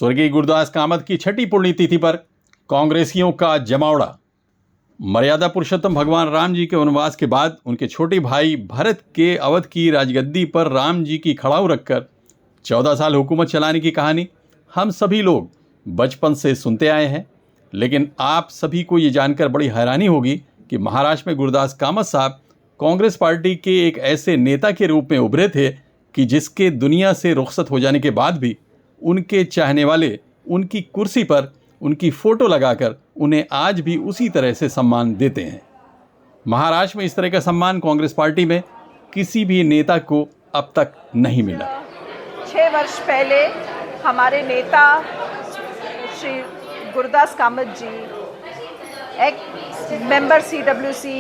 स्वर्गीय गुरदास कामत की छठी पुण्यतिथि पर कांग्रेसियों का जमावड़ा। मर्यादा पुरुषोत्तम भगवान राम जी के वनवास के बाद उनके छोटे भाई भरत के अवध की राजगद्दी पर राम जी की खड़ाऊ रखकर 14 साल हुकूमत चलाने की कहानी हम सभी लोग बचपन से सुनते आए हैं। लेकिन आप सभी को ये जानकर बड़ी हैरानी होगी कि महाराष्ट्र में गुरदास कामत साहब कांग्रेस पार्टी के एक ऐसे नेता के रूप में उभरे थे कि जिसके दुनिया से रुखसत हो जाने के बाद भी उनके चाहने वाले उनकी कुर्सी पर उनकी फ़ोटो लगाकर उन्हें आज भी उसी तरह से सम्मान देते हैं। महाराष्ट्र में इस तरह का सम्मान कांग्रेस पार्टी में किसी भी नेता को अब तक नहीं मिला। 6 वर्ष पहले हमारे नेता श्री गुरदास कामत जी, एक member CWC,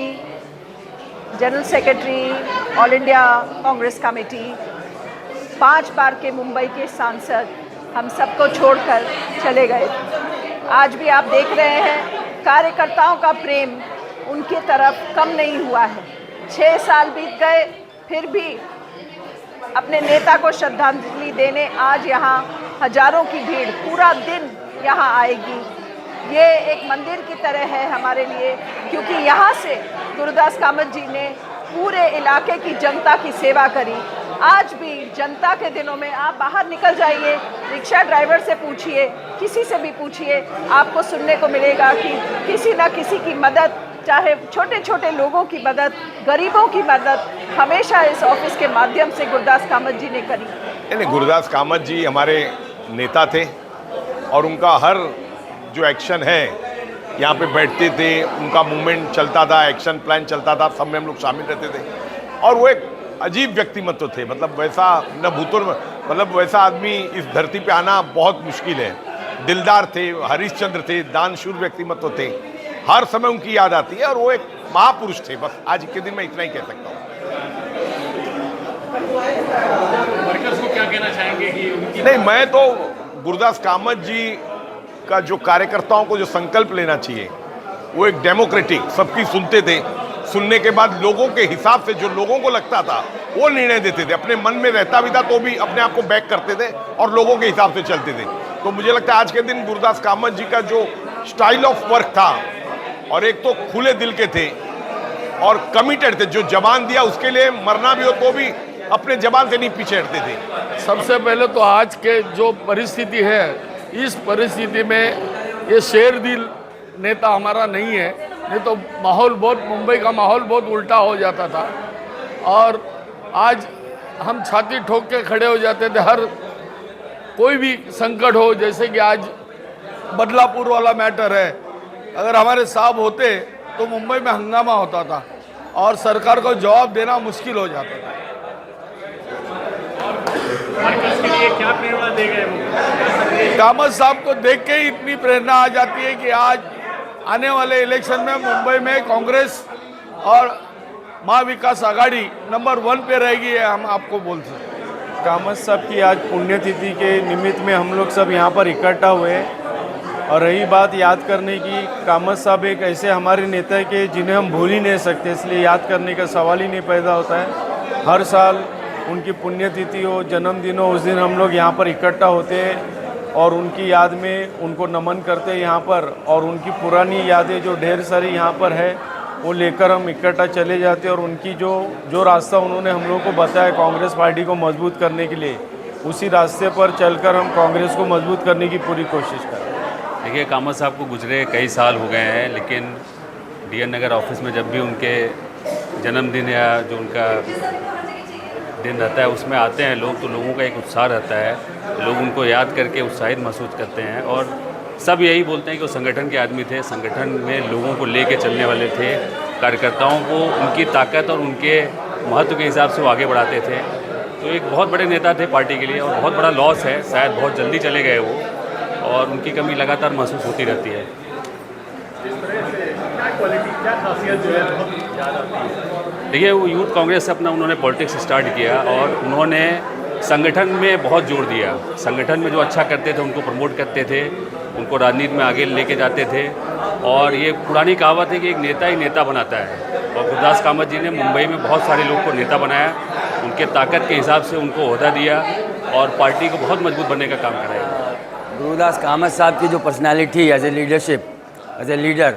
general secretary all India Congress committee, 5 बार के मुंबई के सांसद, हम सबको छोड़कर चले गए। आज भी आप देख रहे हैं कार्यकर्ताओं का प्रेम उनकी तरफ कम नहीं हुआ है। 6 साल बीत गए, फिर भी अपने नेता को श्रद्धांजलि देने आज यहाँ हजारों की भीड़ पूरा दिन यहाँ आएगी। ये एक मंदिर की तरह है हमारे लिए, क्योंकि यहाँ से गुरदास कामत जी ने पूरे इलाके की जनता की सेवा करी। आज भी जनता के दिनों में आप बाहर निकल जाइए, रिक्शा ड्राइवर से पूछिए, किसी से भी पूछिए, आपको सुनने को मिलेगा कि किसी न किसी की मदद, चाहे छोटे छोटे लोगों की मदद, गरीबों की मदद, हमेशा इस ऑफिस के माध्यम से गुरदास कामत जी ने करी। गुरदास कामत जी हमारे नेता थे और उनका हर जो एक्शन है, यहाँ पे बैठते थे, उनका मूवमेंट चलता था, एक्शन प्लान चलता था, सब में हम लोग शामिल रहते थे। और वो एक अजीब व्यक्तिमत्व थे, मतलब वैसा न भूतों में, मतलब वैसा आदमी इस धरती पे आना बहुत मुश्किल है। दिलदार थे, हरिश्चंद्र थे, दानशूर व्यक्तिमत्व थे, हर समय उनकी याद आती है और वो एक महापुरुष थे। बस आज के दिन मैं इतना ही कह सकता हूँ। वर्कर्स को क्या कहना चाहेंगे कि उनकी... नहीं, मैं तो गुरदास कामत जी का जो कार्यकर्ताओं को जो संकल्प लेना चाहिए, वो एक डेमोक्रेटिक, सबकी सुनते थे, सुनने के बाद लोगों के हिसाब से जो लोगों को लगता था वो निर्णय देते थे। अपने मन में रहता भी था तो भी अपने आप को बैक करते थे और लोगों के हिसाब से चलते थे। तो मुझे लगता है आज के दिन गुरदास कामत जी का जो स्टाइल ऑफ वर्क था, और एक तो खुले दिल के थे और कमिटेड थे, जो जबान दिया उसके लिए मरना भी हो तो भी अपने जबान से नहीं पीछे हटते थे। सबसे पहले तो आज के जो परिस्थिति है, इस परिस्थिति में ये शेर दिल नेता हमारा नहीं है, नहीं तो माहौल बहुत, मुंबई का माहौल बहुत उल्टा हो जाता था। और आज हम छाती ठोक के खड़े हो जाते थे, हर कोई भी संकट हो, जैसे कि आज बदलापुर वाला मैटर है, अगर हमारे साहब होते तो मुंबई में हंगामा होता था और सरकार को जवाब देना मुश्किल हो जाता था। वर्कर्स के लिए क्या प्रेरणा दे गए? कामत साहब को देख के ही इतनी प्रेरणा आ जाती है कि आज आने वाले इलेक्शन में मुंबई में कांग्रेस और महाविकास आघाड़ी नंबर 1 पे रहेगी, हम आपको बोल सकते। कामत साहब की आज पुण्यतिथि के निमित्त में हम लोग सब यहाँ पर इकट्ठा हुए। और रही बात याद करने की, कामत साहब एक ऐसे हमारे नेता है कि जिन्हें हम भूल ही नहीं सकते, इसलिए याद करने का सवाल ही नहीं पैदा होता है। हर साल उनकी पुण्यतिथि हो, जन्मदिन हो, उस दिन हम लोग यहाँ पर इकट्ठा होते हैं और उनकी याद में उनको नमन करते हैं यहाँ पर। और उनकी पुरानी यादें जो ढेर सारी यहाँ पर है वो लेकर हम इकट्ठा चले जाते हैं। और उनकी जो रास्ता उन्होंने हम लोगों को बताया कांग्रेस पार्टी को मजबूत करने के लिए, उसी रास्ते पर चलकर हम कांग्रेस को मजबूत करने की पूरी कोशिश करें। देखिए, कामत साहब को गुजरे कई साल हो गए हैं, लेकिन DN नगर ऑफिस में जब भी उनके जन्मदिन या जो उनका दिन रहता है उसमें आते हैं लोग, तो लोगों का एक उत्साह रहता है, लोग उनको याद करके उत्साहित महसूस करते हैं। और सब यही बोलते हैं कि वो संगठन के आदमी थे, संगठन में लोगों को लेके चलने वाले थे, कार्यकर्ताओं को उनकी ताकत और उनके महत्व के हिसाब से वो आगे बढ़ाते थे। तो एक बहुत बड़े नेता थे पार्टी के लिए, और बहुत बड़ा लॉस है, शायद बहुत जल्दी चले गए वो, और उनकी कमी लगातार महसूस होती रहती है। देखिए, वो यूथ कांग्रेस से अपना उन्होंने पॉलिटिक्स स्टार्ट किया और उन्होंने संगठन में बहुत जोर दिया। संगठन में जो अच्छा करते थे उनको प्रमोट करते थे, उनको राजनीति में आगे लेके जाते थे। और ये पुरानी कहावत है कि एक नेता ही नेता बनाता है, और गुरदास कामत जी ने मुंबई में बहुत सारे लोग को नेता बनाया, उनके ताकत के हिसाब से उनको ओहदा दिया और पार्टी को बहुत मजबूत बनने का काम कराया। गुरुदास कामत साहब की जो personality as a leadership, as a leader,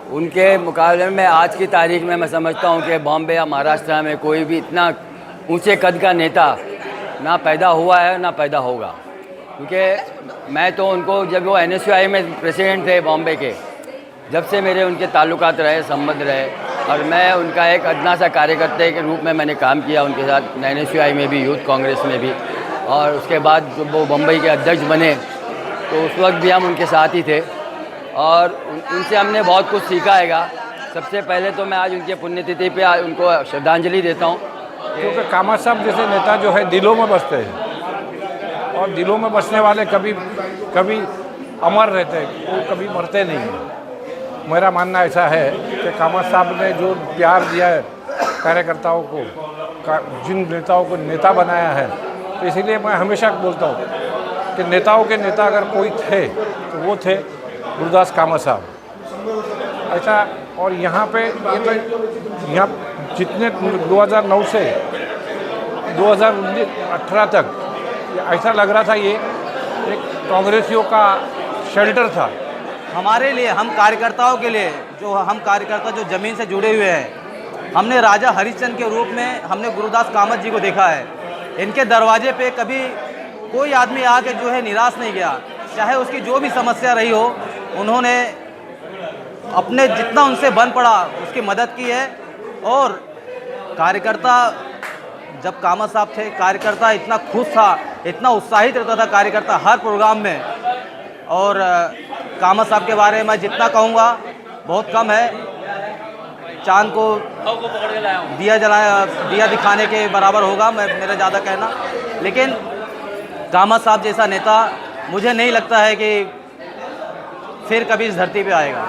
उनके मुकाबले में आज की तारीख में मैं समझता हूँ कि बॉम्बे या महाराष्ट्र में कोई भी इतना ऊंचे कद का नेता ना पैदा हुआ है ना पैदा होगा। क्योंकि मैं तो उनको, जब वो NSUI में प्रेसिडेंट थे बॉम्बे के, जब से मेरे उनके ताल्लुकात रहे, संबंध रहे, और मैं उनका एक अदना सा कार्यकर्ता के रूप में मैंने काम किया उनके साथ, NSUI में भी, यूथ कांग्रेस में भी, और उसके बाद जब वो बम्बई के अध्यक्ष बने तो उस वक्त भी हम उनके साथ ही थे और उनसे हमने बहुत कुछ सीखा हैगा। सबसे पहले तो मैं आज उनके पुण्यतिथि पे उनको श्रद्धांजलि देता हूँ, क्योंकि कामत साहब जैसे नेता जो है दिलों में बसते हैं और दिलों में बसने वाले कभी कभी अमर रहते हैं, वो कभी मरते नहीं हैं। मेरा मानना ऐसा है कि कामत साहब ने जो प्यार दिया है कार्यकर्ताओं को, जिन नेताओं को नेता बनाया है, तो इसीलिए मैं हमेशा बोलता हूँ कि नेताओं के नेता अगर कोई थे तो वो थे गुरुदास कामत साहब। ऐसा, और यहाँ पे ये तो यहाँ जितने 2009 से 2018 तक ऐसा लग रहा था ये एक कांग्रेसियों का शेल्टर था। हमारे लिए, हम कार्यकर्ताओं के लिए, जो हम कार्यकर्ता जो ज़मीन से जुड़े हुए हैं, हमने राजा हरिश्चंद्र के रूप में हमने गुरुदास कामत जी को देखा है। इनके दरवाजे पे कभी कोई आदमी आके जो है निराश नहीं गया, चाहे उसकी जो भी समस्या रही हो, उन्होंने अपने जितना उनसे बन पड़ा उसकी मदद की है। और कार्यकर्ता, जब कामत साहब थे, कार्यकर्ता इतना खुश था, इतना उत्साहित रहता था कार्यकर्ता हर प्रोग्राम में। और कामत साहब के बारे में जितना कहूँगा बहुत कम है, चांद को दिया दिखाने के बराबर होगा मेरा ज़्यादा कहना। लेकिन कामत साहब जैसा नेता मुझे नहीं लगता है कि फिर कभी इस धरती पे आएगा।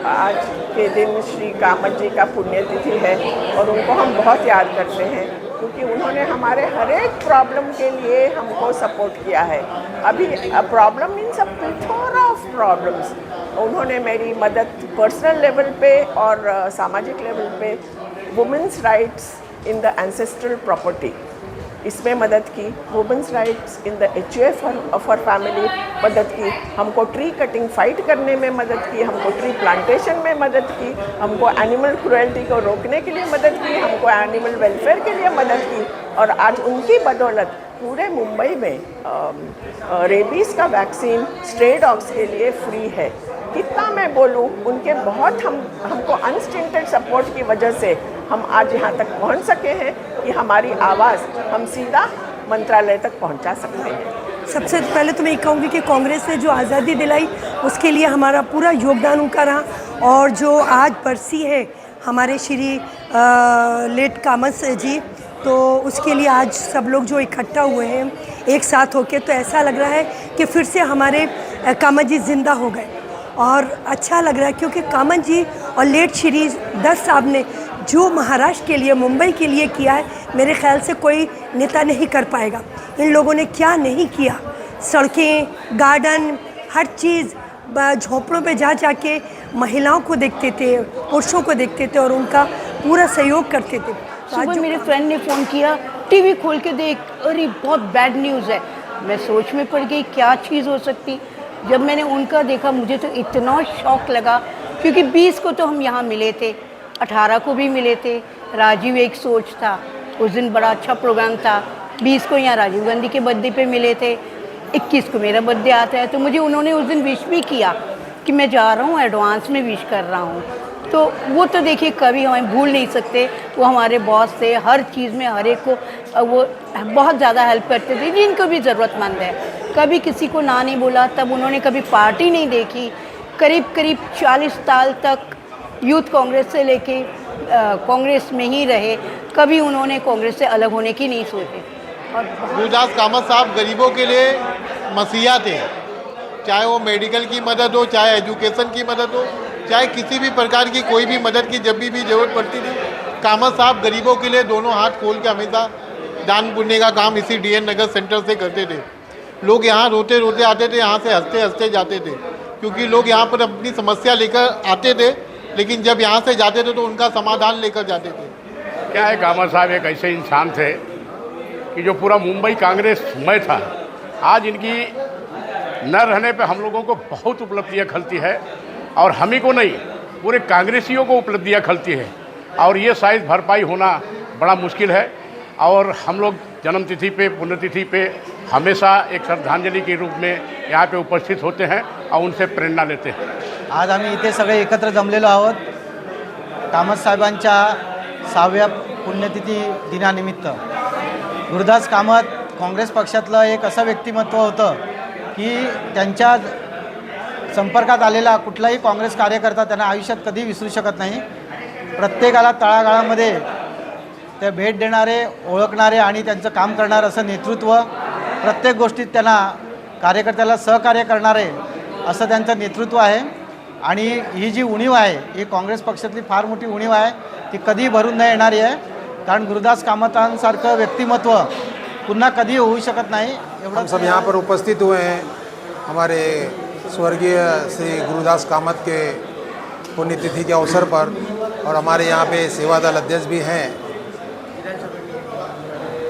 आज के दिन श्री कामत जी का पुण्यतिथि है और उनको हम बहुत याद करते हैं, क्योंकि उन्होंने हमारे हर एक प्रॉब्लम के लिए हमको सपोर्ट किया है। अभी problem means a plethora of problems. उन्होंने मेरी मदद पर्सनल लेवल पे और सामाजिक लेवल पे, women's rights in the ancestral property, इसमें मदद की, women's rights in the HUF for family मदद की, हमको ट्री कटिंग फाइट करने में मदद की, हमको ट्री प्लांटेशन में मदद की, हमको एनिमल क्रुएल्टी को रोकने के लिए मदद की, हमको एनिमल वेलफेयर के लिए मदद की। और आज उनकी बदौलत पूरे मुंबई में रेबीज़ का वैक्सीन स्ट्रे डॉग्स के लिए फ्री है। कितना मैं बोलूँ, उनके बहुत हमको अनस्टिंटेड सपोर्ट की वजह से हम आज यहाँ तक पहुँच सके हैं कि हमारी आवाज़ हम सीधा मंत्रालय तक पहुँचा सकते हैं। सबसे पहले तो मैं ये कहूँगी कि कांग्रेस ने जो आज़ादी दिलाई उसके लिए हमारा पूरा योगदान उनका रहा, और जो आज बरसी है हमारे श्री लेट कामत जी, तो उसके लिए आज सब लोग जो इकट्ठा हुए हैं एक साथ होके, तो ऐसा लग रहा है कि फिर से हमारे कामत जी ज़िंदा हो गए। और अच्छा लग रहा है क्योंकि कामत जी और लेट श्री दत्त साहब ने जो महाराष्ट्र के लिए, मुंबई के लिए किया है, मेरे ख्याल से कोई नेता नहीं कर पाएगा। इन लोगों ने क्या नहीं किया, सड़कें, गार्डन, हर चीज़, झोंपड़ों पे जा जाके महिलाओं को देखते थे, पुरुषों को देखते थे और उनका पूरा सहयोग करते थे। सुबह मेरे फ्रेंड ने फ़ोन किया, टीवी खोल के देख, अरे बहुत बैड न्यूज़ है। मैं सोच में पड़ गई क्या चीज़ हो सकती। जब मैंने उनका देखा मुझे तो इतना शौक लगा, क्योंकि 20 को तो हम यहाँ मिले थे, 18 को भी मिले थे। राजीव एक सोच था, उस दिन बड़ा अच्छा प्रोग्राम था। 20 को यहाँ राजीव गांधी के बर्थडे पे मिले थे, 21 को मेरा बर्थडे आता है, तो मुझे उन्होंने उस दिन विश भी किया कि मैं जा रहा हूँ, एडवांस में विश कर रहा हूँ। तो वो तो देखिए कभी हमें भूल नहीं सकते। वो हमारे बॉस थे, हर चीज़ में हर एक को वो बहुत ज़्यादा हेल्प करते थे जिनको भी ज़रूरतमंद है। कभी किसी को ना नहीं बोला, तब उन्होंने कभी पार्टी नहीं देखी। करीब 40 साल तक यूथ कांग्रेस से लेके कांग्रेस में ही रहे, कभी उन्होंने कांग्रेस से अलग होने की नहीं सोचे। और गुरुदास कामत साहब गरीबों के लिए मसीहा थे, चाहे वो मेडिकल की मदद हो, चाहे एजुकेशन की मदद हो, चाहे किसी भी प्रकार की कोई भी मदद की जब भी ज़रूरत पड़ती थी, कामत साहब गरीबों के लिए दोनों हाथ खोल के हमेशा दान पुण्य का काम इसी DN नगर सेंटर से करते थे। लोग यहाँ रोते रोते आते थे, यहाँ से हंसते हंसते जाते थे, क्योंकि लोग यहाँ पर अपनी समस्या लेकर आते थे, लेकिन जब यहाँ से जाते थे तो उनका समाधान लेकर जाते थे। क्या है, कामत साहब एक ऐसे इंसान थे कि जो पूरा मुंबई कांग्रेस में था। आज इनकी न रहने पे हम लोगों को बहुत उपलब्धियाँ खलती है, और हम ही को नहीं पूरे कांग्रेसियों को उपलब्धियाँ खलती है, और ये शायद भरपाई होना बड़ा मुश्किल है। और हम लोग जन्मतिथि पे, पुण्यतिथि पे हमेशा एक श्रद्धांजलि के रूप में यहाँ पे उपस्थित होते हैं और उनसे प्रेरणा लेते हैं। आज आम्ही इथे सगळे एकत्र जमलेलो आहोत कामत साहेबांच्या 6व्या पुण्यतिथी दिनानिमित्त। गुरुदास कामत काँग्रेस पक्षातलं एक असं व्यक्तिमत्व होतं की त्यांच्या संपर्कात आलेला कुठलाही काँग्रेस कार्यकर्ता त्यांना आयुष्यात कधी विसरू शकत नाही। प्रत्येकाला तळागाळामध्ये ते भेट देणारे, ओळखणारे आणि त्यांचं काम करणारं असं नेतृत्व, प्रत्येक गोष्टीत त्यांना कार्यकर्त्याला सहकार्य करणारे असं त्यांचं नेतृत्व आहे। आणि ही जी उणीव आहे ही काँग्रेस पक्षातली फार मोठी उणीव आहे, ती कधी भरून न येणारी आहे, कारण गुरुदास कामतांसारखं व्यक्तिमत्व पुन्हा कधी होऊ शकत नाही। हम सब यहाँ पर उपस्थित हुए हैं हमारे स्वर्गीय श्री गुरुदास कामत के पुण्यतिथि के अवसर पर, और हमारे यहाँ पे सेवादल अध्यक्ष भी हैं।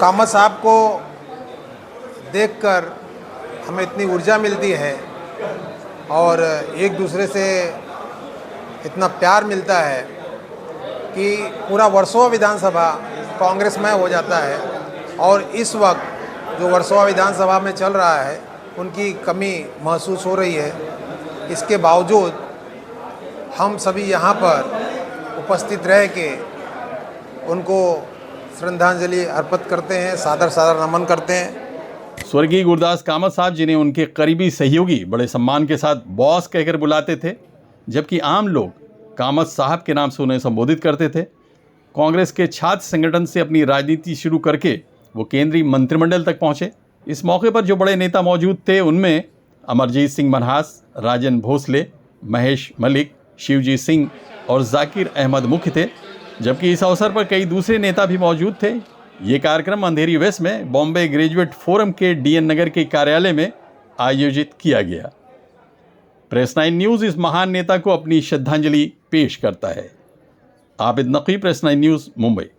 कामत साहब को देखकर हमें इतनी ऊर्जा मिलती है और एक दूसरे से इतना प्यार मिलता है कि पूरा वर्सोवा विधानसभा कांग्रेसमय हो जाता है। और इस वक्त जो वर्सोवा विधानसभा में चल रहा है उनकी कमी महसूस हो रही है। इसके बावजूद हम सभी यहाँ पर उपस्थित रह के उनको श्रद्धांजलि अर्पित करते हैं, सादर सादर नमन करते हैं। स्वर्गीय गुरुदास कामत साहब, जिन्हें उनके करीबी सहयोगी बड़े सम्मान के साथ बॉस कहकर बुलाते थे, जबकि आम लोग कामत साहब के नाम से उन्हें संबोधित करते थे। कांग्रेस के छात्र संगठन से अपनी राजनीति शुरू करके वो केंद्रीय मंत्रिमंडल तक पहुंचे। इस मौके पर जो बड़े नेता मौजूद थे उनमें अमरजीत सिंह मनहास, राजन भोसले, महेश मलिक, शिवजी सिंह और जाकिर अहमद मुख्य थे, जबकि इस अवसर पर कई दूसरे नेता भी मौजूद थे। ये कार्यक्रम अंधेरी वेस्ट में बॉम्बे ग्रेजुएट फोरम के DN नगर के कार्यालय में आयोजित किया गया। प्रेस 9 न्यूज़ इस महान नेता को अपनी श्रद्धांजलि पेश करता है। आबिद नकी, प्रेस 9 न्यूज़, मुंबई।